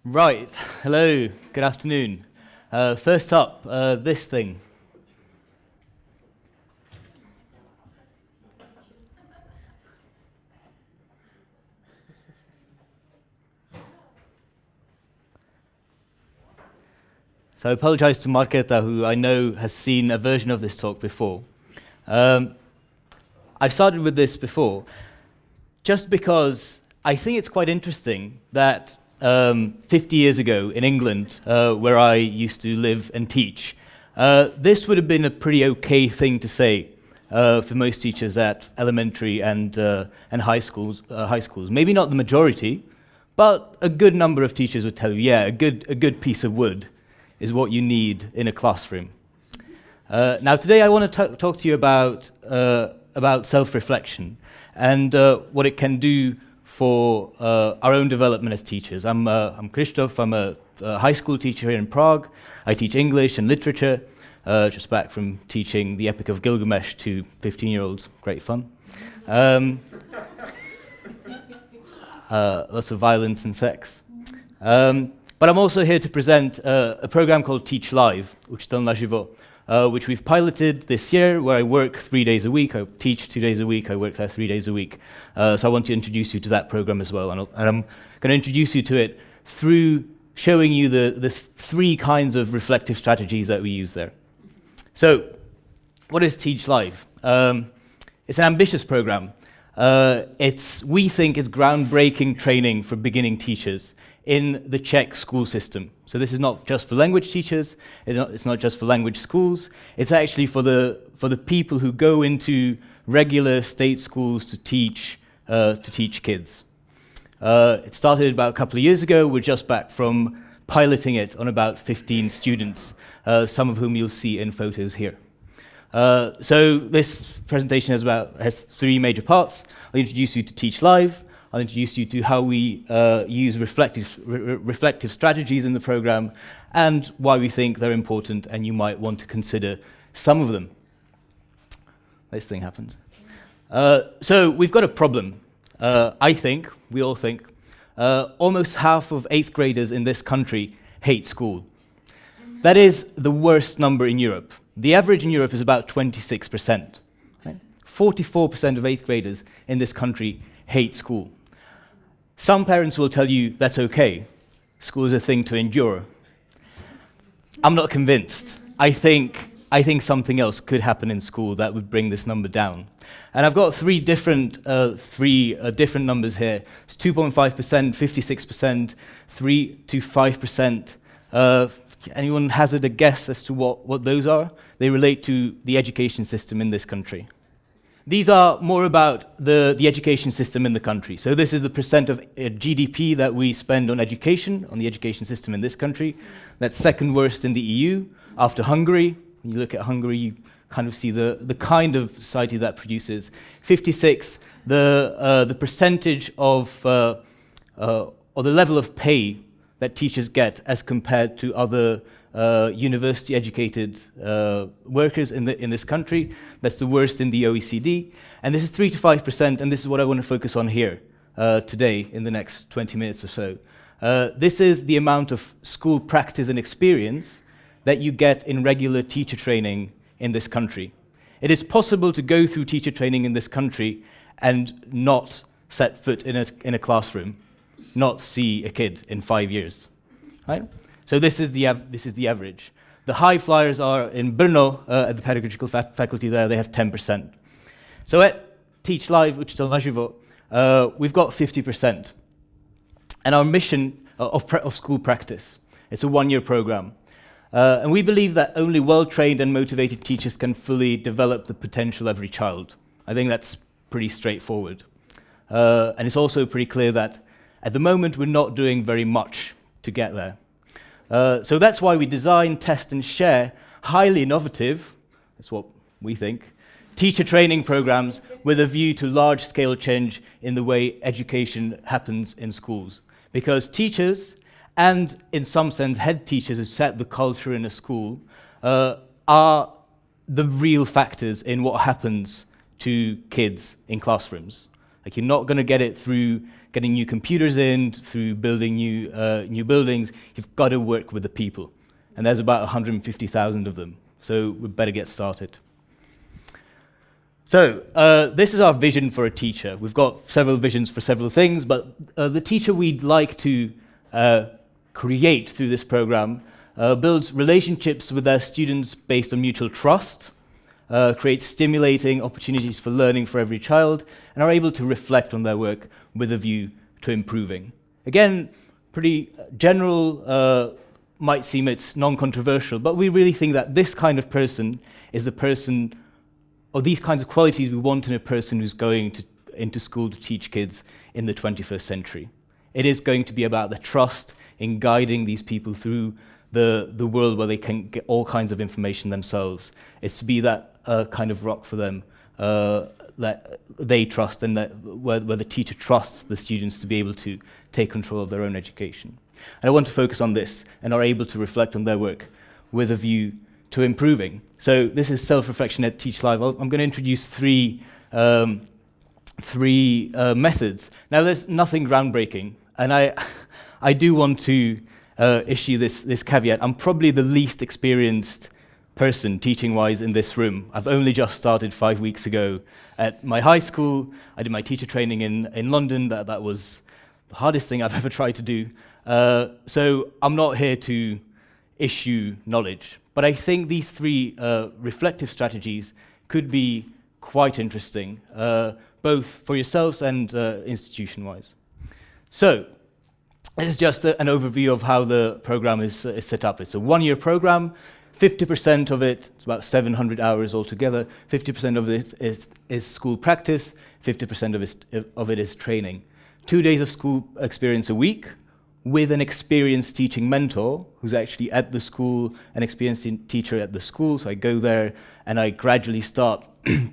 Right, hello, good afternoon. First up, this thing. So I apologize to Marketa, who I know has seen a version of this talk before. I've started with this before, just because I think it's quite interesting that 50 years ago in England, where I used to live and teach, this would have been a pretty okay thing to say for most teachers at elementary and high schools. Maybe not the majority, but a good number of teachers would tell you, yeah, a good piece of wood is what you need in a classroom. Now today I want to talk to you about self-reflection and what it can do for our own development as teachers. I'm Krzysztof, I'm a high school teacher here in Prague. I teach English and literature, just back from teaching the Epic of Gilgamesh to 15-year-olds, great fun. Lots of violence and sex. But I'm also here to present a program called Teach Live, Učitel naživo, which we've piloted this year, where I work 3 days a week. I teach 2 days a week. I work there 3 days a week. So I want to introduce you to that program as well. And I'm going to introduce you to it through showing you the three kinds of reflective strategies that we use there. So what is Teach Live? It's an ambitious program. We think it's groundbreaking training for beginning teachers in the Czech school system. So this is not just for language teachers, it's not just for language schools, it's actually for the people who go into regular state schools to teach kids. It started about a couple of years ago. We're just back from piloting it on about 15 students, some of whom you'll see in photos here. So this presentation has three major parts. I'll introduce you to Teach Live. I'll introduce you to how we use reflective strategies in the program and why we think they're important and you might want to consider some of them. This thing happened. So we've got a problem. We all think, almost half of 8th graders in this country hate school. That is the worst number in Europe. The average in Europe is about 26%. Right? 44% of 8th graders in this country hate school. Some parents will tell you that's okay. School is a thing to endure. I'm not convinced. I think something else could happen in school that would bring this number down. And I've got three different numbers here. It's 2.5%, 56%, 3 to 5%. Anyone hazard a guess as to what those are? They relate to the education system in this country. These are more about the education system in the country. So this is the percent of GDP that we spend on education, on the education system in this country. That's second worst in the EU, after Hungary. When you look at Hungary, you kind of see the kind of society that produces. 56, the percentage of, or the level of pay that teachers get as compared to other university-educated workers in this country. That's the worst in the OECD. And this is 3 to 5%, and this is what I want to focus on here today in the next 20 minutes or so. This is the amount of school practice and experience that you get in regular teacher training in this country. It is possible to go through teacher training in this country and not set foot in a classroom, not see a kid in 5 years, right? So this is the average. The high flyers are in Brno, at the pedagogical faculty there, they have 10%. So at Teach Live, Učitel naživo, we've got 50%. And our mission of school practice, it's a one-year program. And we believe that only well-trained and motivated teachers can fully develop the potential of every child. I think that's pretty straightforward. And it's also pretty clear that at the moment we're not doing very much to get there. So that's why we design, test, and share highly innovative, that's what we think, teacher training programs with a view to large-scale change in the way education happens in schools. Because teachers, and in some sense head teachers who set the culture in a school, are the real factors in what happens to kids in classrooms. Like, you're not going to get it through getting new computers in, through building new buildings. You've got to work with the people. And there's about 150,000 of them. So we better get started. So this is our vision for a teacher. We've got several visions for several things, but the teacher we'd like to create through this program builds relationships with their students based on mutual trust, creates stimulating opportunities for learning for every child, and are able to reflect on their work with a view to improving. Again, pretty general, might seem it's non-controversial, but we really think that this kind of person is the person, or these kinds of qualities we want in a person who's going into school to teach kids in the 21st century. It is going to be about the trust in guiding these people through the world where they can get all kinds of information themselves. It's to be that kind of rock for them that they trust, and that where the teacher trusts the students to be able to take control of their own education. And I want to focus on this and are able to reflect on their work with a view to improving. So this is self-reflection at Teach Live. I'm going to introduce three methods. Now, there's nothing groundbreaking, and I do want to issue this caveat. I'm probably the least experienced person teaching-wise in this room. I've only just started 5 weeks ago at my high school. I did my teacher training in London. That was the hardest thing I've ever tried to do. So I'm not here to issue knowledge. But I think these three reflective strategies could be quite interesting, both for yourselves and institution-wise. So this is just an overview of how the program is set up. It's a one-year program. 50% of it, it's about 700 hours altogether, 50% of it is school practice, 50% of it is training. 2 days of school experience a week, with an experienced teaching mentor who's actually at the school, an experienced teacher at the school. So I go there and I gradually start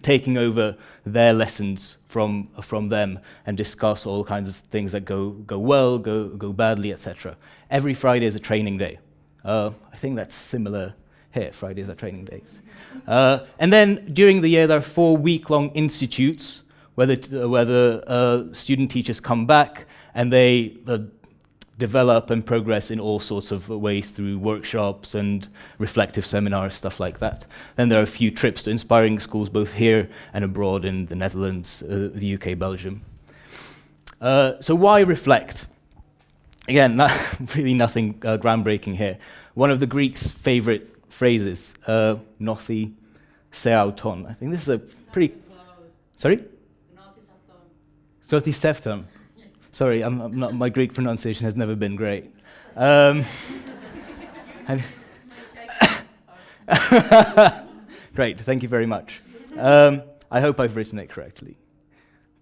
taking over their lessons from them and discuss all kinds of things that go well, go badly, etc. Every Friday is a training day. I think that's similar here. Fridays are training days. And then during the year, there are 4 week-long institutes where the student teachers come back and they develop and progress in all sorts of ways through workshops and reflective seminars, stuff like that. Then there are a few trips to inspiring schools both here and abroad in the Netherlands, the UK, Belgium. So why reflect? Again, really nothing groundbreaking here. One of the Greeks' favorite phrases, nothi seauton. I think this is a pretty... Sorry? Nothi sefton. Sorry, I'm not, my Greek pronunciation has never been great. Great, thank you very much. I hope I've written it correctly.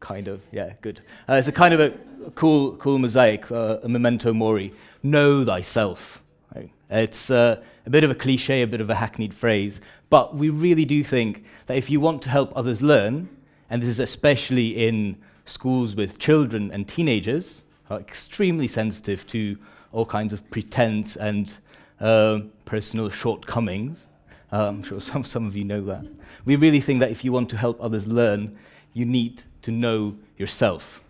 Kind of, yeah, good. It's a kind of a cool mosaic, a memento mori. Know thyself. Right? It's a bit of a cliche, a bit of a hackneyed phrase, but we really do think that if you want to help others learn, and this is especially in schools with children and teenagers, who are extremely sensitive to all kinds of pretense and personal shortcomings. I'm sure some of you know that. We really think that if you want to help others learn, you need to know yourself.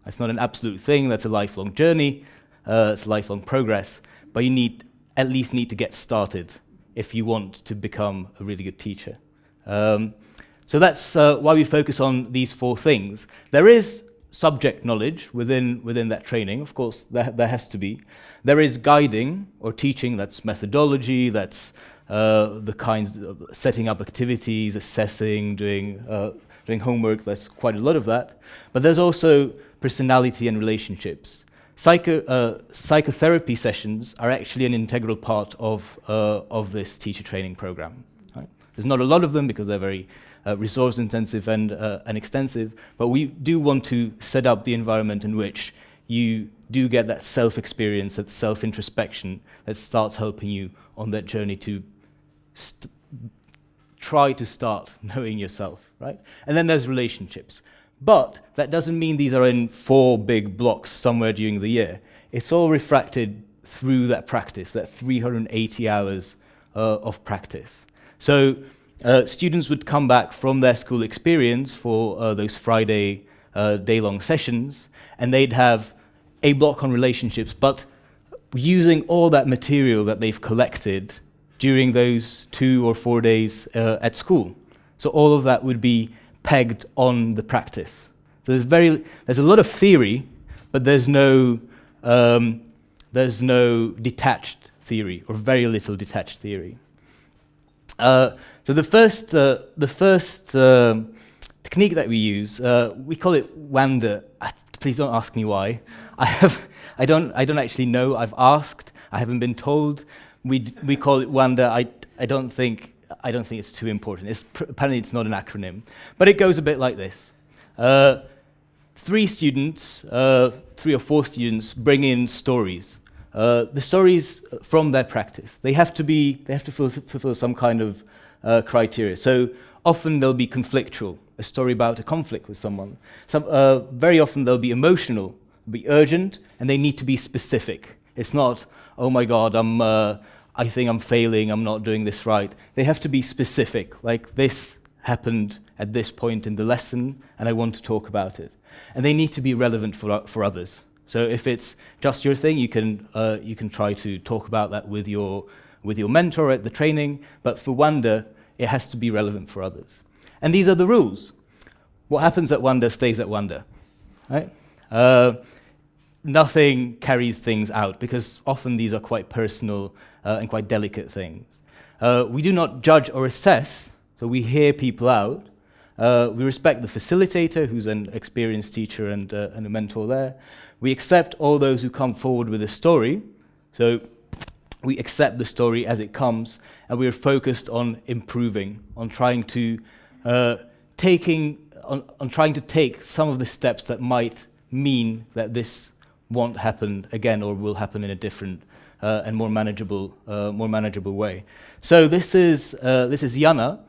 That's not an absolute thing, that's a lifelong journey, it's a lifelong progress, but you at least need to get started if you want to become a really good teacher. So that's why we focus on these 4 things. There is subject knowledge within that training, of course, there has to be. There is guiding or teaching, that's methodology, that's the kinds of setting up activities, assessing, doing homework, there's quite a lot of that. But there's also personality and relationships. Psychotherapy sessions are actually an integral part of this teacher training program. Right? There's not a lot of them because they're very resource intensive and extensive, but we do want to set up the environment in which you do get that self-experience, that self-introspection that starts helping you on that journey to try to start knowing yourself, right? And then there's relationships. But that doesn't mean these are in 4 big blocks somewhere during the year. It's all refracted through that practice, that 380 hours of practice. So students would come back from their school experience for those Friday day-long sessions, and they'd have a block on relationships, but using all that material that they've collected during those 2 or 4 days at school. So all of that would be pegged on the practice. So there's a lot of theory, but there's no detached theory, or very little detached theory. So the first technique that we use, we call it Wander. Please don't ask me why. I don't actually know. I've asked. I haven't been told. We call it Wander. I don't think it's too important. Apparently it's not an acronym, but it goes a bit like this. 3 or 4 students bring in stories. The stories from their practice. They have to fulfill some kind of criteria. So often they'll be conflictual, a story about a conflict with someone. Very often they'll be emotional, be urgent, and they need to be specific. It's not, oh my God, I think I'm failing, I'm not doing this right. They have to be specific, like this happened at this point in the lesson, and I want to talk about it. And they need to be relevant for others. So if it's just your thing, you can try to talk about that with your mentor at the training. But for Wander, it has to be relevant for others. And these are the rules. What happens at Wander stays at Wander, right? Nothing carries things out, because often these are quite personal and quite delicate things. We do not judge or assess, so we hear people out. We respect the facilitator, who's an experienced teacher and a mentor there. We accept all those who come forward with a story. So we accept the story as it comes, and we're focused on improving, on trying to take some of the steps that might mean that this won't happen again, or will happen in a different and more manageable way. So this is Jana.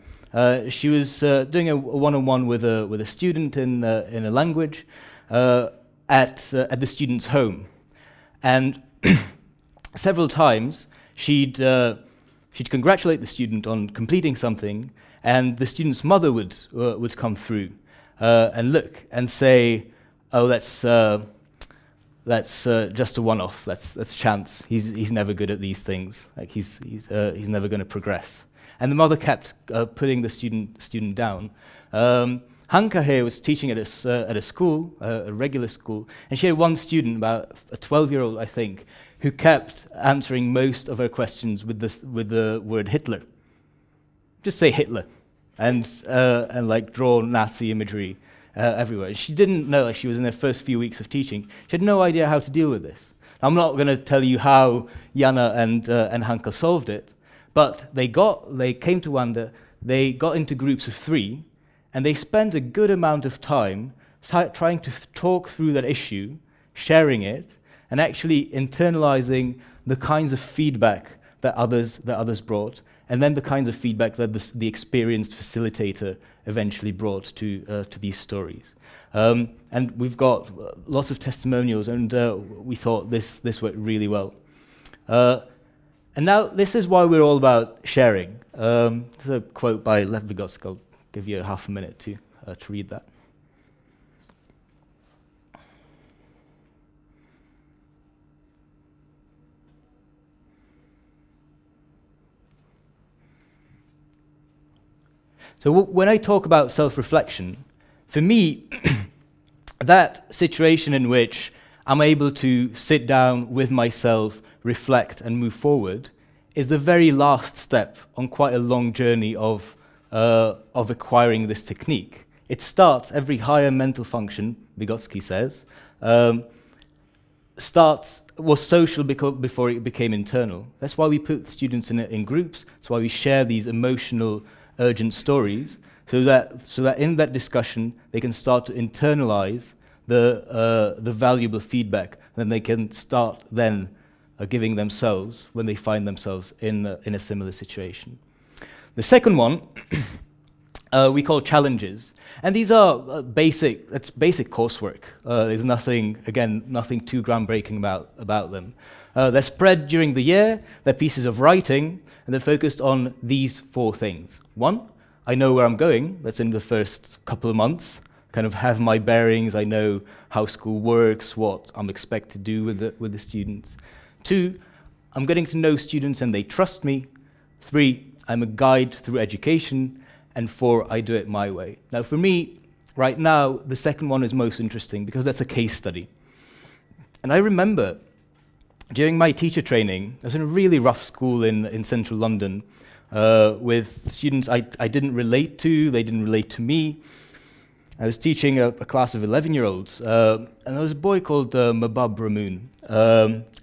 She was doing a one-on-one with a student in a language at the student's home, and several times she'd congratulate the student on completing something, and the student's mother would come through and look and say, "Oh, that's just a one-off. That's chance. He's never good at these things. Like he's never going to progress." And the mother kept putting the student down. Hanka here was teaching at a school, a regular school, and she had one student, about a 12-year-old, I think, who kept answering most of her questions with the word Hitler. Just say Hitler, and like draw Nazi imagery everywhere. She didn't know, like she was in her first few weeks of teaching, she had no idea how to deal with this. I'm not going to tell you how Jana and Hanka solved it, but they came to Wander, they got into groups of 3, and they spent a good amount of time trying to talk through that issue, sharing it, and actually internalizing the kinds of feedback that others brought, and then the kinds of feedback that the experienced facilitator eventually brought to these stories. And we've got lots of testimonials, and we thought this worked really well. And now this is why we're all about sharing. There's a quote by Lev Vygotsky. I'll give you half a minute to read that. So when I talk about self-reflection, for me, that situation in which I'm able to sit down with myself, reflect, and move forward is the very last step on quite a long journey of acquiring this technique. It starts, every higher mental function, Vygotsky says, was social before it became internal. That's why we put students in groups. That's why we share these emotional, urgent stories, so that in that discussion they can start to internalize the valuable feedback, and they can start then giving themselves when they find themselves in a similar situation. The second one we call challenges, and these are basic coursework. There's nothing too groundbreaking about them. They're spread during the year, they're pieces of writing, and they're focused on these 4 things. 1, I know where I'm going, that's in the first couple of months. kind of have my bearings. I know how school works, what I'm expected to do with the students. 2, I'm getting to know students and they trust me. 3, I'm a guide through education. And 4, I do it my way. Now, for me, right now, the second one is most interesting because that's a case study. And I remember during my teacher training, I was in a really rough school in central London with students I didn't relate to, they didn't relate to me. I was teaching a class of 11-year-olds, and there was a boy called Mabab Ramoon.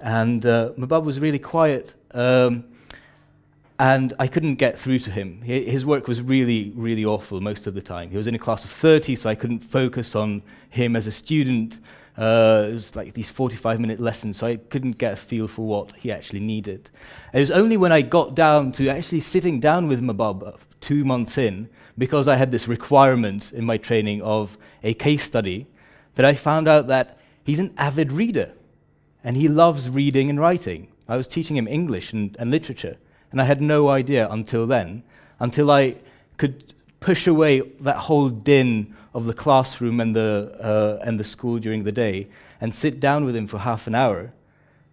And Mabab was really quiet, and I couldn't get through to him. His work was really, really awful most of the time. He was in a class of 30, so I couldn't focus on him as a student. It was like these 45-minute lessons, so I couldn't get a feel for what he actually needed. It was only when I got down to actually sitting down with Mabab 2 months in, because I had this requirement in my training of a case study, that I found out that he's an avid reader, and he loves reading and writing. I was teaching him English and literature, and I had no idea until then, until I could push away that whole din of the classroom and the school during the day and sit down with him for half an hour.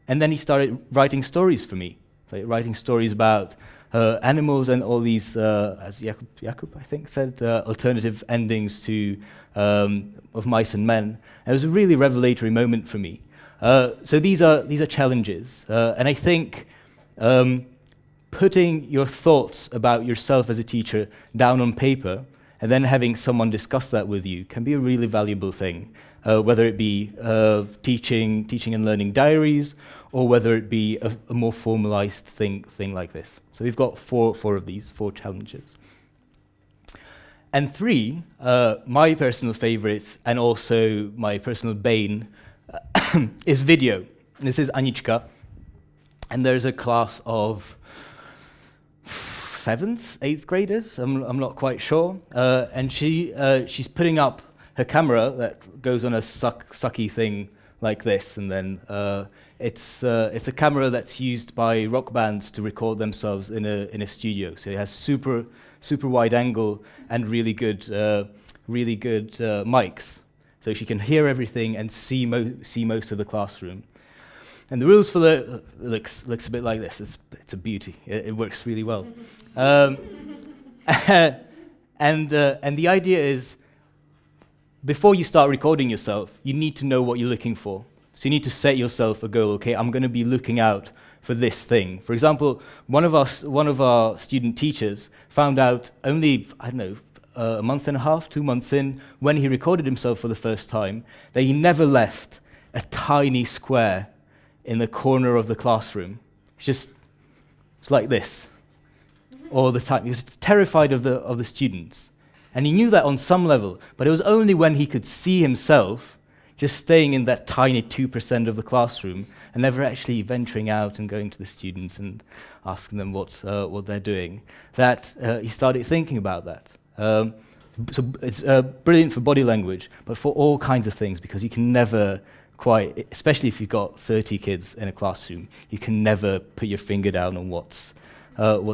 And then he started writing stories for me, like writing stories about animals and all these, as Jakub I think said, alternative endings to of mice and men. And it was a really revelatory moment for me. So these are challenges, and I think putting your thoughts about yourself as a teacher down on paper and then having someone discuss that with you can be a really valuable thing, whether it be teaching and learning diaries, or whether it be a more formalized thing like this. So we've got four of these, 4 challenges. And 3, my personal favorite and also my personal bane is video. This is Anička, and there's a class of 7th, 8th graders, I'm not quite sure, and she's putting up her camera that goes on a sucky thing like this, and then it's a camera that's used by rock bands to record themselves in a studio. So it has super wide angle and really good mics, so she can hear everything and see most of the classroom. And the rules for the looks a bit like this. It's a beauty. It works really well. And the idea is, before you start recording yourself, you need to know what you're looking for. So you need to set yourself a goal. Okay, I'm going to be looking out for this thing. For example, one of our student teachers found out only, I don't know, a month and a half, 2 months in, when he recorded himself for the first time, that he never left a tiny square in the corner of the classroom. It's like this all the time. He was terrified of the students. And he knew that on some level, but it was only when he could see himself just staying in that tiny 2% of the classroom and never actually venturing out and going to the students and asking them what they're doing, that he started thinking about that. So it's brilliant for body language, but for all kinds of things, because you can never quite, especially if you've got 30 kids in a classroom, you can never put your finger down on what's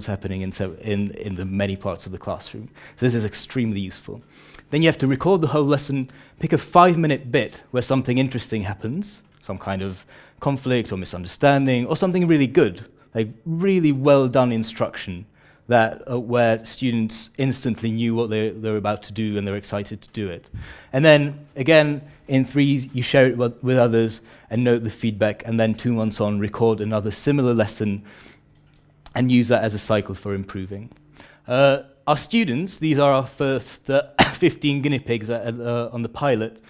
happening in the many parts of the classroom. So this is extremely useful. Then you have to record the whole lesson, pick a 5-minute bit where something interesting happens, some kind of conflict or misunderstanding, or something really good, like really well done instruction, that where students instantly knew what they're about to do and they're excited to do it. And then, again, in 3s, you share it with others and note the feedback, and then 2 months on, record another similar lesson and use that as a cycle for improving. Our students, these are our first 15 guinea pigs on the pilot,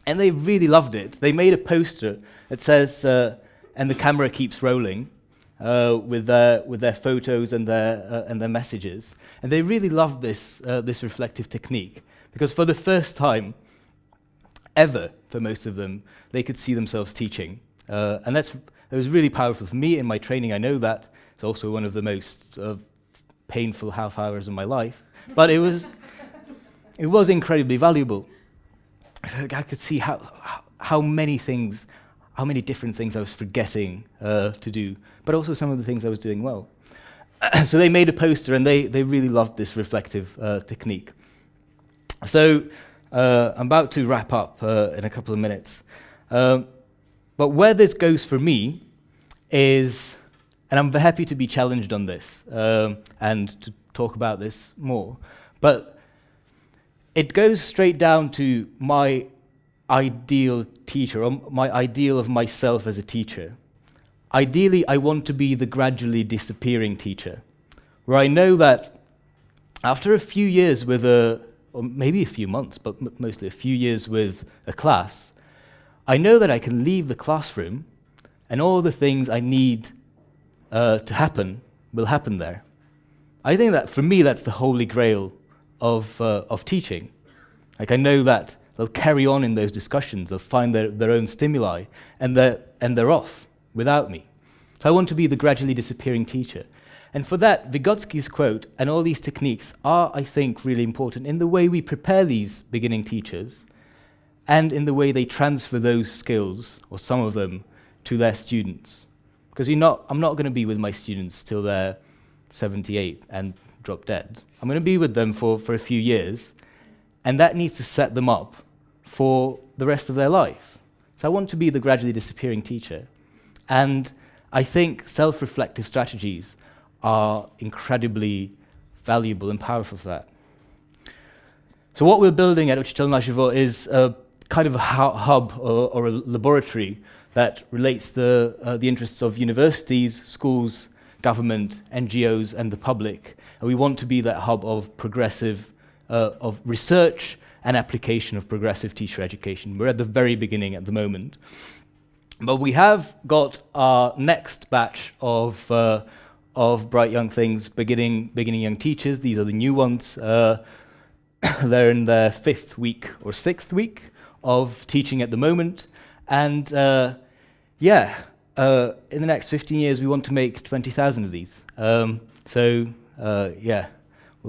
and they really loved it. They made a poster that says, and the camera keeps rolling, with their photos and their messages. And they really loved this reflective technique, because for the first time ever, for most of them, they could see themselves teaching. And it was really powerful for me in my training. I know that. It's also one of the most painful half hours of my life, but it was incredibly valuable. I could see how many different things I was forgetting to do, but also some of the things I was doing well. So they made a poster, and they really loved this reflective technique. So I'm about to wrap up in a couple of minutes. But where this goes for me is, and I'm happy to be challenged on this and to talk about this more, but it goes straight down to my ideal teacher, or my ideal of myself as a teacher. Ideally, I want to be the gradually disappearing teacher, where I know that after a few years with or maybe a few months, but mostly a few years with a class, I know that I can leave the classroom and all the things I need to happen will happen there. I think that for me, that's the holy grail of teaching. Like, I know that they'll carry on in those discussions, they'll find their own stimuli, and they're off without me. So I want to be the gradually disappearing teacher. And for that, Vygotsky's quote and all these techniques are, I think, really important in the way we prepare these beginning teachers and in the way they transfer those skills, or some of them, to their students. Because I'm not going to be with my students till they're 78 and drop dead. I'm going to be with them for a few years, and that needs to set them up for the rest of their life. So I want to be the gradually disappearing teacher. And I think self-reflective strategies are incredibly valuable and powerful for that. So what we're building at Učitel naživo is a kind of a hub or a laboratory that relates the interests of universities, schools, government, NGOs, and the public. And we want to be that hub of progressive, of research and application of progressive teacher education. We're at the very beginning at the moment. But we have got our next batch of bright young things, beginning young teachers. These are the new ones. They're in their 5th week or 6th week of teaching at the moment. And in the next 15 years, we want to make 20,000 of these. We'll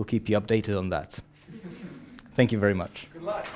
keep you updated on that. Thank you very much. Good luck.